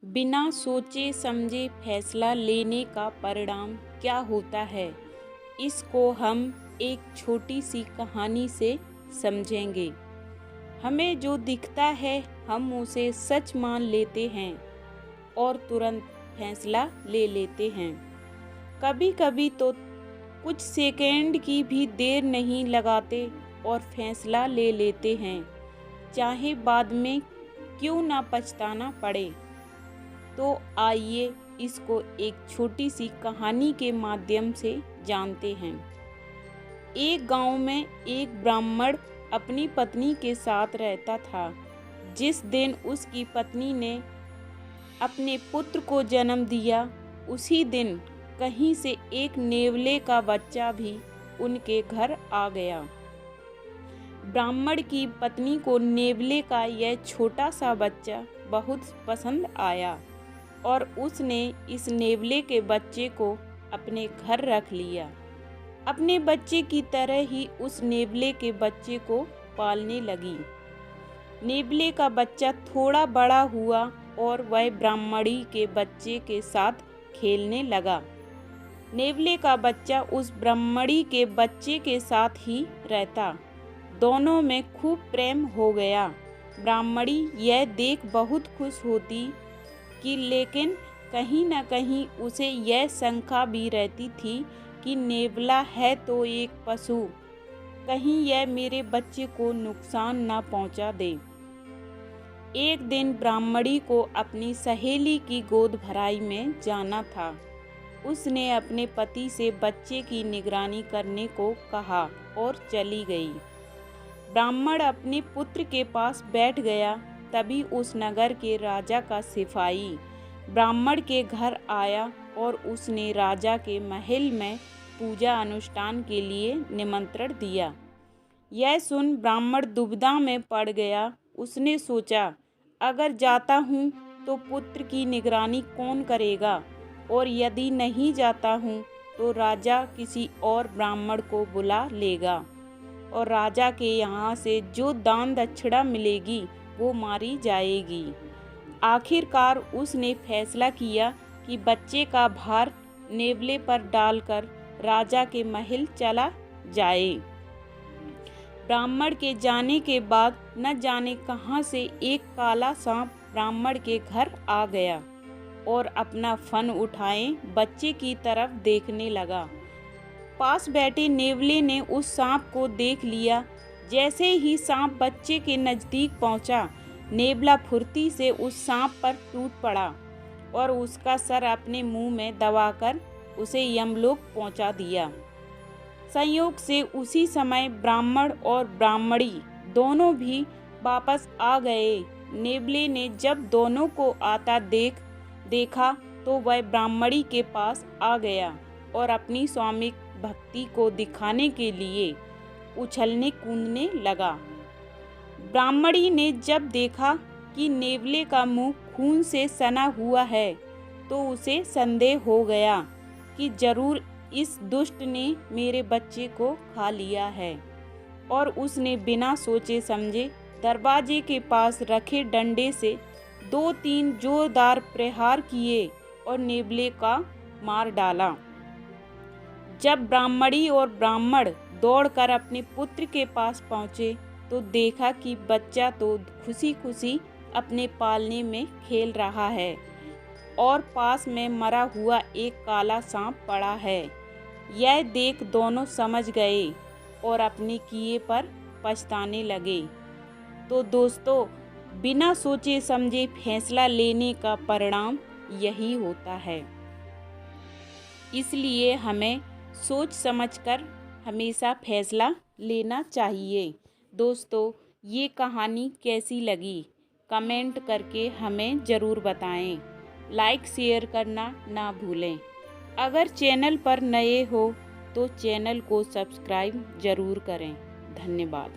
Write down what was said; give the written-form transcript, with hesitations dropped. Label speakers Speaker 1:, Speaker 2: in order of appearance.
Speaker 1: बिना सोचे समझे फैसला लेने का परिणाम क्या होता है, इसको हम एक छोटी सी कहानी से समझेंगे। हमें जो दिखता है हम उसे सच मान लेते हैं और तुरंत फैसला ले लेते हैं। कभी कभी तो कुछ सेकंड की भी देर नहीं लगाते और फैसला ले लेते हैं, चाहे बाद में क्यों ना पछताना पड़े। तो आइए इसको एक छोटी सी कहानी के माध्यम से जानते हैं। एक गांव में एक ब्राह्मण अपनी पत्नी के साथ रहता था। जिस दिन उसकी पत्नी ने अपने पुत्र को जन्म दिया, उसी दिन कहीं से एक नेवले का बच्चा भी उनके घर आ गया। ब्राह्मण की पत्नी को नेवले का यह छोटा सा बच्चा बहुत पसंद आया और उसने इस नेवले के बच्चे को अपने घर रख लिया। अपने बच्चे की तरह ही उस नेवले के बच्चे को पालने लगी। नेवले का बच्चा थोड़ा बड़ा हुआ और वह ब्राह्मणी के बच्चे के साथ खेलने लगा। नेवले का बच्चा उस ब्राह्मणी के बच्चे के साथ ही रहता। दोनों में खूब प्रेम हो गया। ब्राह्मणी यह देख बहुत खुश होती कि लेकिन कहीं न कहीं उसे यह शंका भी रहती थी कि नेवला है तो एक पशु, कहीं यह मेरे बच्चे को नुकसान न पहुंचा दे। एक दिन ब्राह्मणी को अपनी सहेली की गोद भराई में जाना था। उसने अपने पति से बच्चे की निगरानी करने को कहा और चली गई। ब्राह्मण अपने पुत्र के पास बैठ गया। तभी उस नगर के राजा का सिपाही ब्राह्मण के घर आया और उसने राजा के महल में पूजा अनुष्ठान के लिए निमंत्रण दिया। यह सुन ब्राह्मण दुविधा में पड़ गया। उसने सोचा, अगर जाता हूँ तो पुत्र की निगरानी कौन करेगा, और यदि नहीं जाता हूँ तो राजा किसी और ब्राह्मण को बुला लेगा और राजा के यहाँ से जो दान दक्षिणा मिलेगी वो मारी जाएगी। आखिरकार उसने फैसला किया कि बच्चे का भार नेवले पर डालकर राजा के महल चला जाए। ब्राह्मण के जाने के बाद न जाने कहां से एक काला सांप ब्राह्मण के घर आ गया और अपना फन उठाए बच्चे की तरफ देखने लगा। पास बैठे नेवले ने उस सांप को देख लिया। जैसे ही सांप बच्चे के नज़दीक पहुंचा, नेवला फुर्ती से उस सांप पर टूट पड़ा और उसका सर अपने मुंह में दबाकर उसे यमलोक पहुंचा दिया। संयोग से उसी समय ब्राह्मण और ब्राह्मणी दोनों भी वापस आ गए। नेवले ने जब दोनों को आता देखा तो वह ब्राह्मणी के पास आ गया और अपनी स्वामिक भक्ति को दिखाने के लिए उछलने कूदने लगा। ब्राह्मणी ने जब देखा कि नेवले का मुंह खून से सना हुआ है तो उसे संदेह हो गया कि जरूर इस दुष्ट ने मेरे बच्चे को खा लिया है, और उसने बिना सोचे समझे दरवाजे के पास रखे डंडे से 2-3 जोरदार प्रहार किए और नेवले का मार डाला। जब ब्राह्मणी और ब्राह्मण दौड़कर अपने पुत्र के पास पहुँचे तो देखा कि बच्चा तो खुशी खुशी अपने पालने में खेल रहा है और पास में मरा हुआ एक काला सांप पड़ा है। यह देख दोनों समझ गए और अपने किए पर पछताने लगे। तो दोस्तों, बिना सोचे समझे फैसला लेने का परिणाम यही होता है। इसलिए हमें सोच समझकर हमेशा फैसला लेना चाहिए। दोस्तों, ये कहानी कैसी लगी कमेंट करके हमें ज़रूर बताएं। लाइक शेयर करना ना भूलें। अगर चैनल पर नए हो तो चैनल को सब्सक्राइब ज़रूर करें। धन्यवाद।